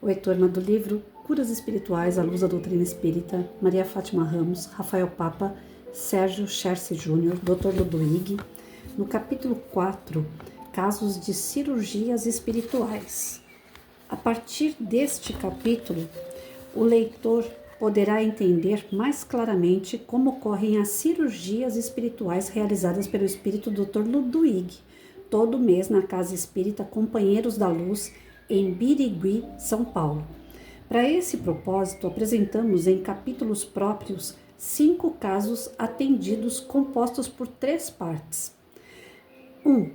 Oi, turma do livro Curas Espirituais à Luz da Doutrina Espírita, Maria Fátima Ramos, Rafael Papa, Sérgio Cherce Júnior, Dr. Ludwig, no capítulo 4, Casos de Cirurgias Espirituais. A partir deste capítulo, o leitor poderá entender mais claramente como ocorrem as cirurgias espirituais realizadas pelo espírito Dr. Ludwig, todo mês na Casa Espírita Companheiros da Luz, em Birigui, São Paulo. Para esse propósito, apresentamos em capítulos próprios 5 casos atendidos compostos por 3 partes. 1.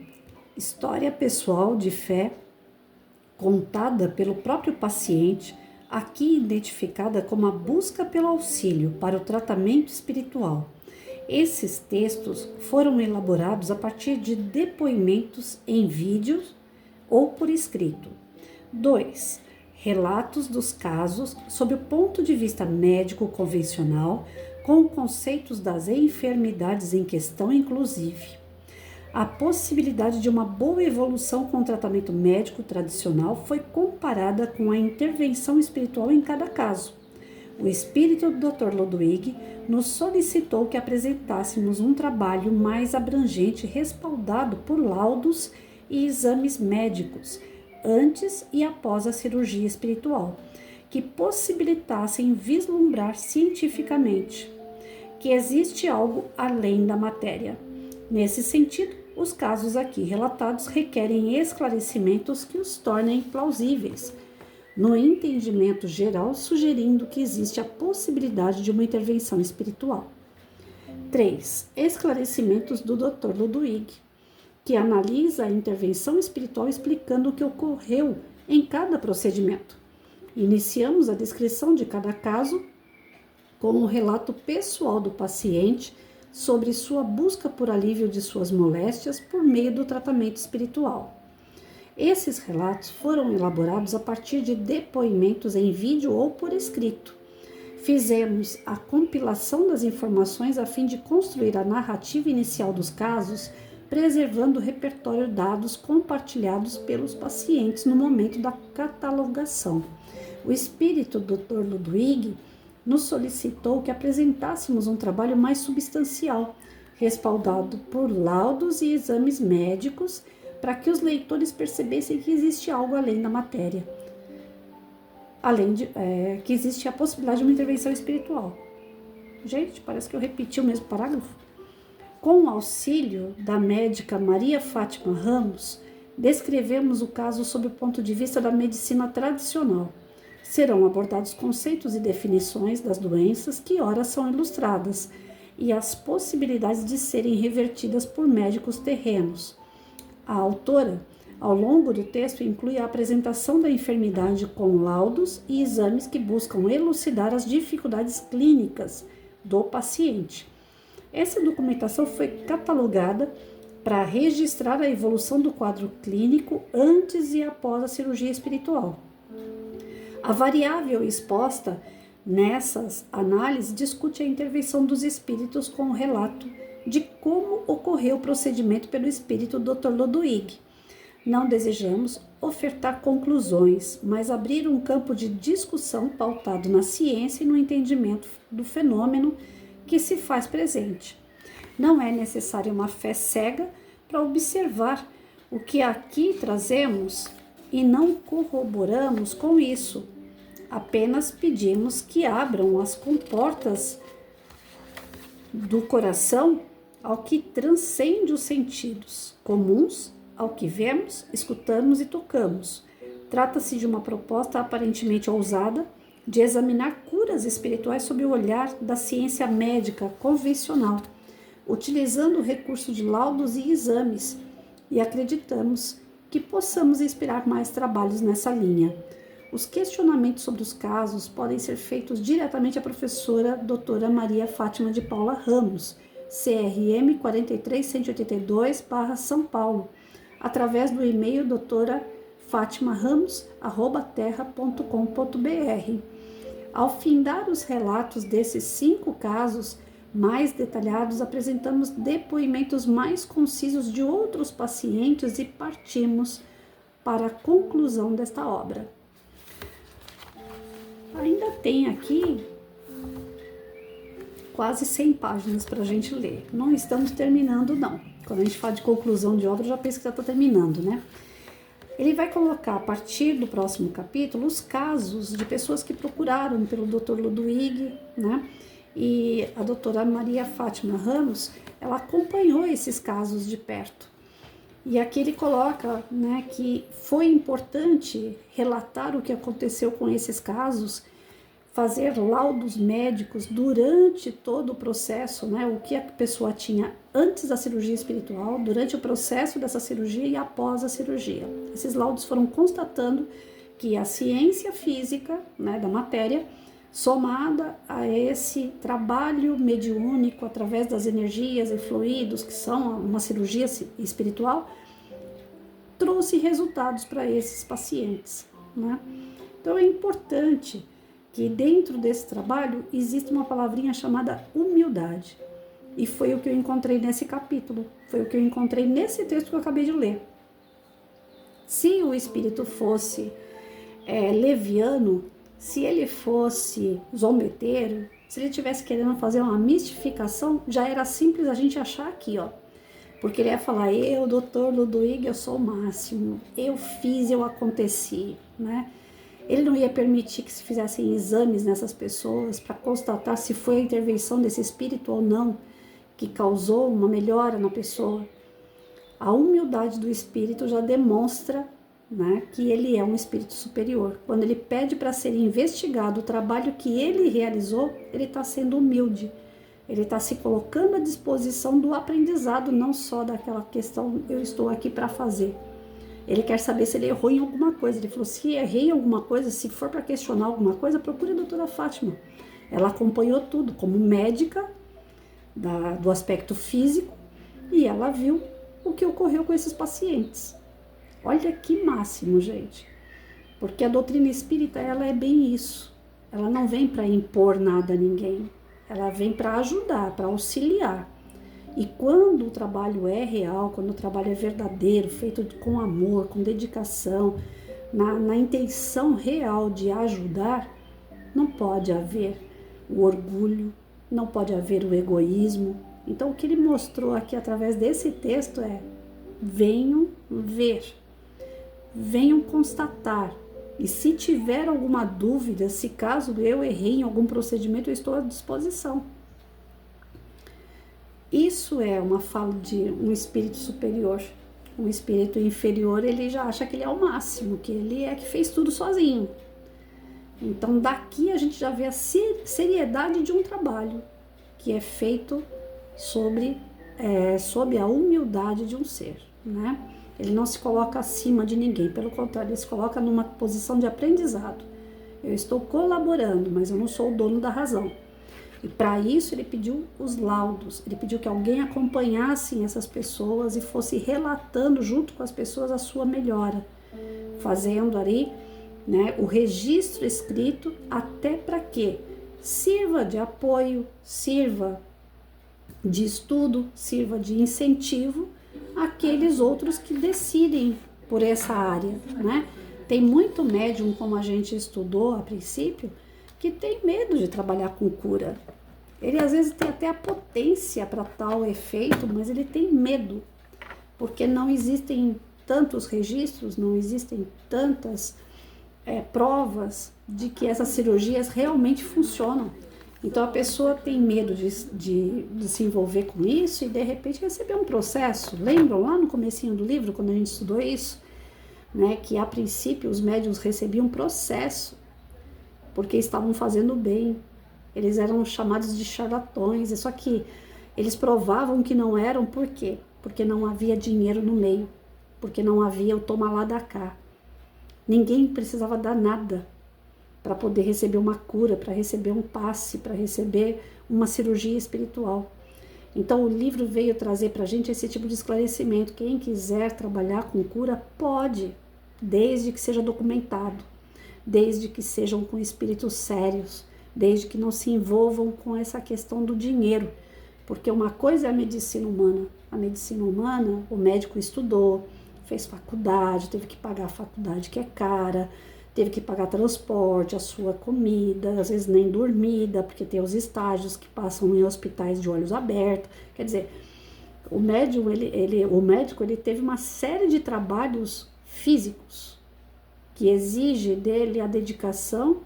História pessoal de fé contada pelo próprio paciente, aqui identificada como a busca pelo auxílio para o tratamento espiritual. Esses textos foram elaborados a partir de depoimentos em vídeos ou por escrito. 2. Relatos dos casos sob o ponto de vista médico convencional, com conceitos das enfermidades em questão, inclusive. A possibilidade de uma boa evolução com o tratamento médico tradicional foi comparada com a intervenção espiritual em cada caso. O espírito do Dr. Ludwig nos solicitou que apresentássemos um trabalho mais abrangente, respaldado por laudos e exames médicos, antes e após a cirurgia espiritual, que possibilitassem vislumbrar cientificamente que existe algo além da matéria. Nesse sentido, os casos aqui relatados requerem esclarecimentos que os tornem plausíveis, no entendimento geral, sugerindo que existe a possibilidade de uma intervenção espiritual. 3. Esclarecimentos do Dr. Ludwig, que analisa a intervenção espiritual explicando o que ocorreu em cada procedimento. Iniciamos a descrição de cada caso com um relato pessoal do paciente sobre sua busca por alívio de suas moléstias por meio do tratamento espiritual. Esses relatos foram elaborados a partir de depoimentos em vídeo ou por escrito. Fizemos a compilação das informações a fim de construir a narrativa inicial dos casos, preservando o repertório de dados compartilhados pelos pacientes no momento da catalogação. O espírito do Dr. Ludwig nos solicitou que apresentássemos um trabalho mais substancial, respaldado por laudos e exames médicos, para que os leitores percebessem que existe algo além da matéria, que existe a possibilidade de uma intervenção espiritual. Gente, parece que eu repeti o mesmo parágrafo. Com o auxílio da médica Maria Fátima Ramos, descrevemos o caso sob o ponto de vista da medicina tradicional. Serão abordados conceitos e definições das doenças que ora são ilustradas e as possibilidades de serem revertidas por médicos terrenos. A autora, ao longo do texto, inclui a apresentação da enfermidade com laudos e exames que buscam elucidar as dificuldades clínicas do paciente. Essa documentação foi catalogada para registrar a evolução do quadro clínico antes e após a cirurgia espiritual. A variável exposta nessas análises discute a intervenção dos espíritos com o relato de como ocorreu o procedimento pelo espírito Dr. Ludwig. Não desejamos ofertar conclusões, mas abrir um campo de discussão pautado na ciência e no entendimento do fenômeno que se faz presente. Não é necessária uma fé cega para observar o que aqui trazemos e não corroboramos com isso. Apenas pedimos que abram as comportas do coração ao que transcende os sentidos comuns, ao que vemos, escutamos e tocamos. Trata-se de uma proposta aparentemente ousada de examinar curas espirituais sob o olhar da ciência médica convencional, utilizando o recurso de laudos e exames, e acreditamos que possamos inspirar mais trabalhos nessa linha. Os questionamentos sobre os casos podem ser feitos diretamente à professora doutora Maria Fátima de Paula Ramos, CRM 43182/São Paulo, através do e-mail doutora-fatimaramos@terra.com.br. Ao findar os relatos desses 5 casos mais detalhados, apresentamos depoimentos mais concisos de outros pacientes e partimos para a conclusão desta obra. tem aqui quase 100 páginas para a gente ler. Não estamos terminando, não. Quando a gente fala de conclusão de obra, eu já penso que já está terminando, né? Ele vai colocar, a partir do próximo capítulo, os casos de pessoas que procuraram pelo Dr. Ludwig, né? E a doutora Maria Fátima Ramos, ela acompanhou esses casos de perto. E aqui ele coloca, né, que foi importante relatar o que aconteceu com esses casos, fazer laudos médicos durante todo o processo, né, o que a pessoa tinha antes da cirurgia espiritual, durante o processo dessa cirurgia e após a cirurgia. Esses laudos foram constatando que a ciência física, né, da matéria, somada a esse trabalho mediúnico através das energias e fluidos, que são uma cirurgia espiritual, trouxe resultados para esses pacientes, né? Então é importante que dentro desse trabalho existe uma palavrinha chamada humildade. E foi o que eu encontrei nesse capítulo, foi o que eu encontrei nesse texto que eu acabei de ler. Se o espírito fosse leviano, se ele fosse zombeteiro, se ele estivesse querendo fazer uma mistificação, já era simples a gente achar aqui, ó. Porque ele ia falar, eu, doutor Ludwig, eu sou o máximo, eu fiz, eu aconteci, né? Ele não ia permitir que se fizessem exames nessas pessoas para constatar se foi a intervenção desse espírito ou não que causou uma melhora na pessoa. A humildade do espírito já demonstra, né, que ele é um espírito superior. Quando ele pede para ser investigado o trabalho que ele realizou, ele está sendo humilde. Ele está se colocando à disposição do aprendizado, não só daquela questão, eu estou aqui para fazer. Ele quer saber se ele errou em alguma coisa. Ele falou, se errei em alguma coisa, se for para questionar alguma coisa, procure a doutora Fátima. Ela acompanhou tudo, como médica do aspecto físico, e ela viu o que ocorreu com esses pacientes. Olha que máximo, gente. Porque a doutrina espírita, ela é bem isso. Ela não vem para impor nada a ninguém. Ela vem para ajudar, para auxiliar. E quando o trabalho é real, quando o trabalho é verdadeiro, feito com amor, com dedicação, na intenção real de ajudar, não pode haver o orgulho, não pode haver o egoísmo. Então, o que ele mostrou aqui através desse texto é: venham ver, venham constatar. E se tiver alguma dúvida, se caso eu errei em algum procedimento, eu estou à disposição. Isso é uma fala de um espírito superior. Um espírito inferior, ele já acha que ele é o máximo, que ele é que fez tudo sozinho. Então daqui a gente já vê a seriedade de um trabalho que é feito sob a humildade de um ser, né? Ele não se coloca acima de ninguém, pelo contrário, ele se coloca numa posição de aprendizado. Eu estou colaborando, mas eu não sou o dono da razão. E para isso ele pediu os laudos, ele pediu que alguém acompanhasse essas pessoas e fosse relatando junto com as pessoas a sua melhora, fazendo ali, né, o registro escrito, até para que sirva de apoio, sirva de estudo, sirva de incentivo àqueles outros que decidem por essa área, né? Tem muito médium, como a gente estudou a princípio, que tem medo de trabalhar com cura. Ele às vezes tem até a potência para tal efeito, mas ele tem medo, porque não existem tantos registros, não existem tantas provas de que essas cirurgias realmente funcionam. Então a pessoa tem medo de se envolver com isso e de repente receber um processo. Lembram lá no comecinho do livro, quando a gente estudou isso, né, que a princípio os médiuns recebiam processo porque estavam fazendo bem. Eles eram chamados de charlatões, só que eles provavam que não eram. Por quê? Porque não havia dinheiro no meio, porque não havia o toma lá da cá. Ninguém precisava dar nada para poder receber uma cura, para receber um passe, para receber uma cirurgia espiritual. Então o livro veio trazer para a gente esse tipo de esclarecimento. Quem quiser trabalhar com cura pode, desde que seja documentado, desde que sejam com espíritos sérios, desde que não se envolvam com essa questão do dinheiro. Porque uma coisa é a medicina humana. A medicina humana, o médico estudou, fez faculdade, teve que pagar a faculdade que é cara, teve que pagar transporte, a sua comida, às vezes nem dormida, porque tem os estágios que passam em hospitais de olhos abertos. Quer dizer, o médium, o médico, ele teve uma série de trabalhos físicos que exige dele a dedicação,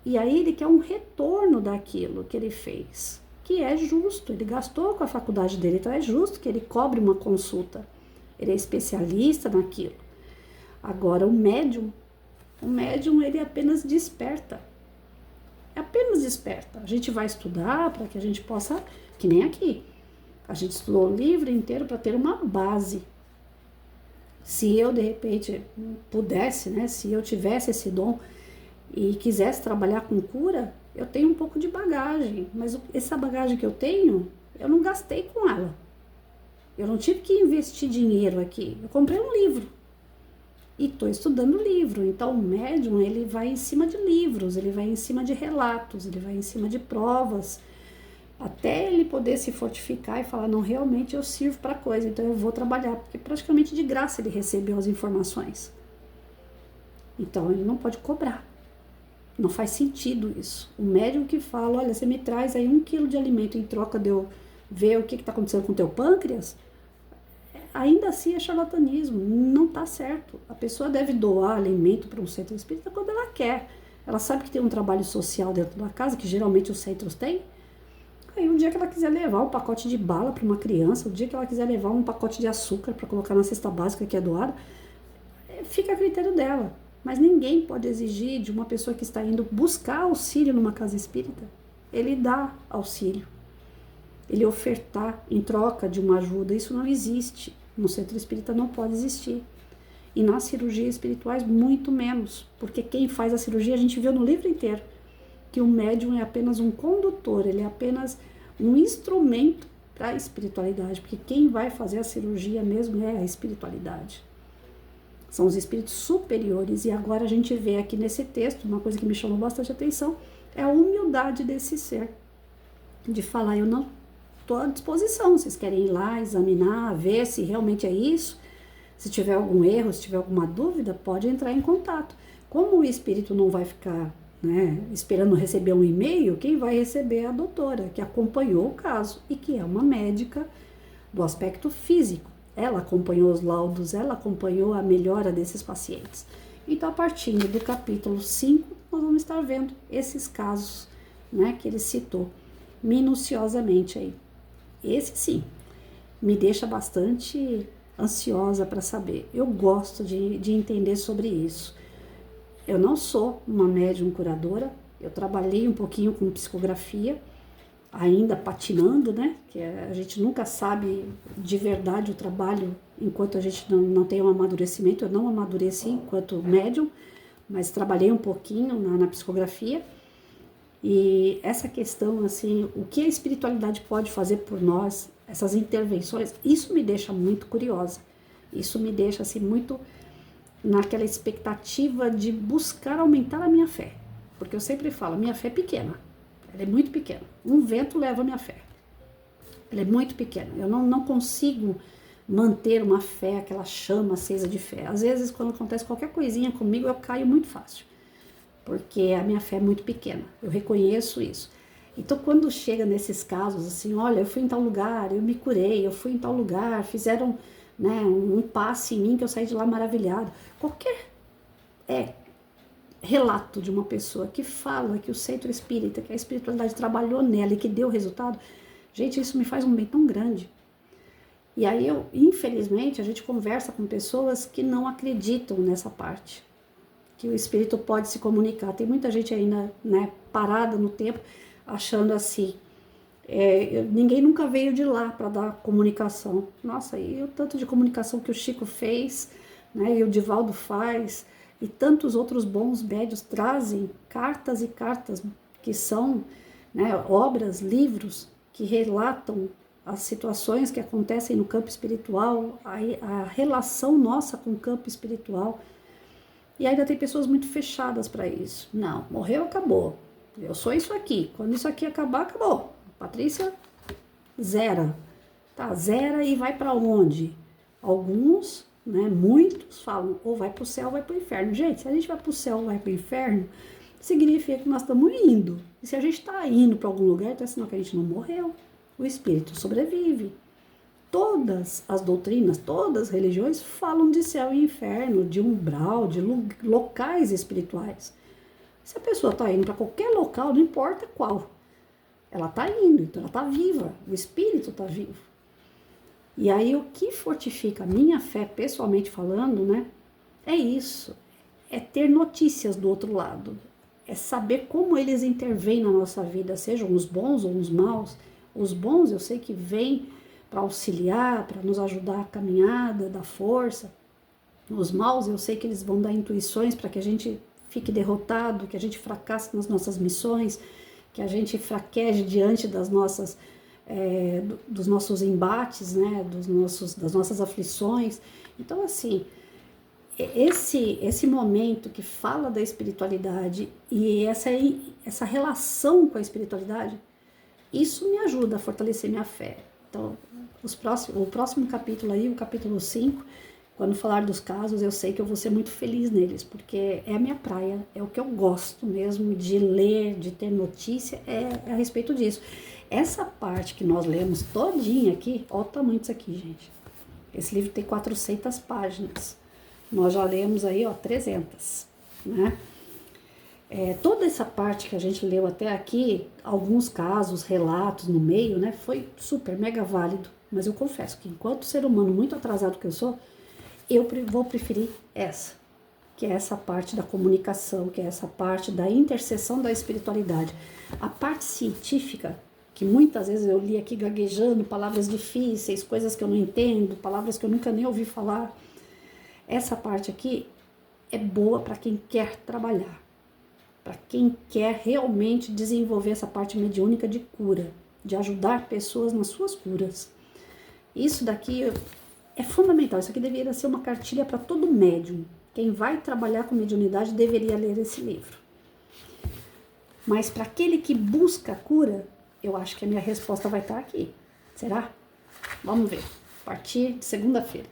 e aí ele quer um retorno daquilo que ele fez, que é justo. Ele gastou com a faculdade dele, então é justo que ele cobre uma consulta. Ele é especialista naquilo. Agora, o médium ele apenas desperta. É apenas desperta. A gente vai estudar para que a gente possa, que nem aqui, a gente estudou o livro inteiro para ter uma base. Se eu, de repente, pudesse, né, se eu tivesse esse dom e quisesse trabalhar com cura, eu tenho um pouco de bagagem, mas essa bagagem que eu tenho, eu não gastei com ela. Eu não tive que investir dinheiro aqui. Eu comprei um livro e estou estudando livro. Então, o médium, ele vai em cima de livros, ele vai em cima de relatos, ele vai em cima de provas, até ele poder se fortificar e falar, não, realmente eu sirvo para coisa, então eu vou trabalhar, porque praticamente de graça ele recebeu as informações. Então, ele não pode cobrar. Não faz sentido isso. O médium que fala, olha, você me traz aí 1 quilo de alimento em troca de eu ver o que está acontecendo com o teu pâncreas, ainda assim é charlatanismo, não está certo. A pessoa deve doar alimento para um centro espírita quando ela quer. Ela sabe que tem um trabalho social dentro da casa, que geralmente os centros têm. Aí, um dia que ela quiser levar um pacote de bala para uma criança, o dia que ela quiser levar um pacote de açúcar para colocar na cesta básica que é doada, fica a critério dela. Mas ninguém pode exigir de uma pessoa que está indo buscar auxílio numa casa espírita, ele dá auxílio. Ele ofertar em troca de uma ajuda, isso não existe. No centro espírita não pode existir. E nas cirurgias espirituais, muito menos. Porque quem faz a cirurgia, a gente viu no livro inteiro, que o médium é apenas um condutor, ele é apenas um instrumento para a espiritualidade. Porque quem vai fazer a cirurgia mesmo é a espiritualidade. São os espíritos superiores. E agora a gente vê aqui nesse texto, uma coisa que me chamou bastante atenção, é a humildade desse ser. De falar, eu não estou à disposição, vocês querem ir lá, examinar, ver se realmente é isso, se tiver algum erro, se tiver alguma dúvida, pode entrar em contato. Como o espírito não vai ficar, né, esperando receber um e-mail, quem vai receber é a doutora, que acompanhou o caso e que é uma médica do aspecto físico. Ela acompanhou os laudos, ela acompanhou a melhora desses pacientes. Então, a partir do capítulo 5, nós vamos estar vendo esses casos, né, que ele citou minuciosamente aí. Esse sim, me deixa bastante ansiosa para saber. Eu gosto de entender sobre isso. Eu não sou uma médium curadora, eu trabalhei um pouquinho com psicografia, ainda patinando, né? Que a gente nunca sabe de verdade o trabalho enquanto a gente não tem um amadurecimento. Eu não amadureci enquanto médium, mas trabalhei um pouquinho na psicografia. E essa questão, assim, o que a espiritualidade pode fazer por nós, essas intervenções, isso me deixa muito curiosa. Isso me deixa, assim, muito naquela expectativa de buscar aumentar a minha fé. Porque eu sempre falo, minha fé é pequena, ela é muito pequena. Um vento leva a minha fé. Ela é muito pequena. Eu não consigo manter uma fé, aquela chama acesa de fé. Às vezes, quando acontece qualquer coisinha comigo, eu caio muito fácil. Porque a minha fé é muito pequena, eu reconheço isso. Então, quando chega nesses casos, assim, olha, eu fui em tal lugar, eu me curei, eu fui em tal lugar, fizeram, né, um passe em mim que eu saí de lá maravilhado. Qualquer relato de uma pessoa que fala que o centro espírita, que a espiritualidade trabalhou nela e que deu resultado, gente, isso me faz um bem tão grande. E aí, infelizmente, a gente conversa com pessoas que não acreditam nessa parte, que o espírito pode se comunicar. Tem muita gente ainda, né, parada no tempo, achando assim, ninguém nunca veio de lá para dar comunicação. Nossa, e o tanto de comunicação que o Chico fez, né, e o Divaldo faz, e tantos outros bons médios trazem cartas e cartas, que são, né, obras, livros, que relatam as situações que acontecem no campo espiritual, a relação nossa com o campo espiritual. E ainda tem pessoas muito fechadas para isso. Não, morreu, acabou. Eu sou isso aqui. Quando isso aqui acabar, acabou. Patrícia, zera. Tá, zera e vai para onde? Alguns, né? Muitos falam, ou vai para o céu ou vai para o inferno. Gente, se a gente vai para o céu ou vai para o inferno, significa que nós estamos indo. E se a gente está indo para algum lugar, então é sinal que a gente não morreu. O espírito sobrevive. Todas as doutrinas, todas as religiões falam de céu e inferno, de umbral, de locais espirituais. Se a pessoa está indo para qualquer local, não importa qual, ela está indo, então ela está viva, o espírito está vivo. E aí o que fortifica a minha fé, pessoalmente falando, né, é isso, é ter notícias do outro lado, é saber como eles intervêm na nossa vida, sejam os bons ou os maus. Os bons eu sei que vêm para auxiliar, para nos ajudar a caminhada, dar força. Os maus eu sei que eles vão dar intuições para que a gente fique derrotado, que a gente fracasse nas nossas missões, que a gente fraqueje diante das nossas, dos nossos embates, né, das nossas aflições. Então, assim, esse momento que fala da espiritualidade e essa relação com a espiritualidade, isso me ajuda a fortalecer minha fé. Então, o próximo capítulo aí, o capítulo 5, quando falar dos casos, eu sei que eu vou ser muito feliz neles, porque é a minha praia, é o que eu gosto mesmo de ler, de ter notícia, é a respeito disso. Essa parte que nós lemos todinha aqui, olha o tamanho disso aqui, gente. Esse livro tem 400 páginas. Nós já lemos aí, 300, né? Toda essa parte que a gente leu até aqui, alguns casos, relatos no meio, né, foi super, mega válido. Mas eu confesso que enquanto ser humano muito atrasado que eu sou, eu vou preferir essa, que é essa parte da comunicação, que é essa parte da intercessão da espiritualidade. A parte científica, que muitas vezes eu li aqui gaguejando, palavras difíceis, coisas que eu não entendo, palavras que eu nunca nem ouvi falar, essa parte aqui é boa para quem quer trabalhar, para quem quer realmente desenvolver essa parte mediúnica de cura, de ajudar pessoas nas suas curas. Isso daqui é fundamental, isso aqui deveria ser uma cartilha para todo médium. Quem vai trabalhar com mediunidade deveria ler esse livro. Mas para aquele que busca a cura, eu acho que a minha resposta vai estar aqui. Será? Vamos ver. A partir de segunda-feira.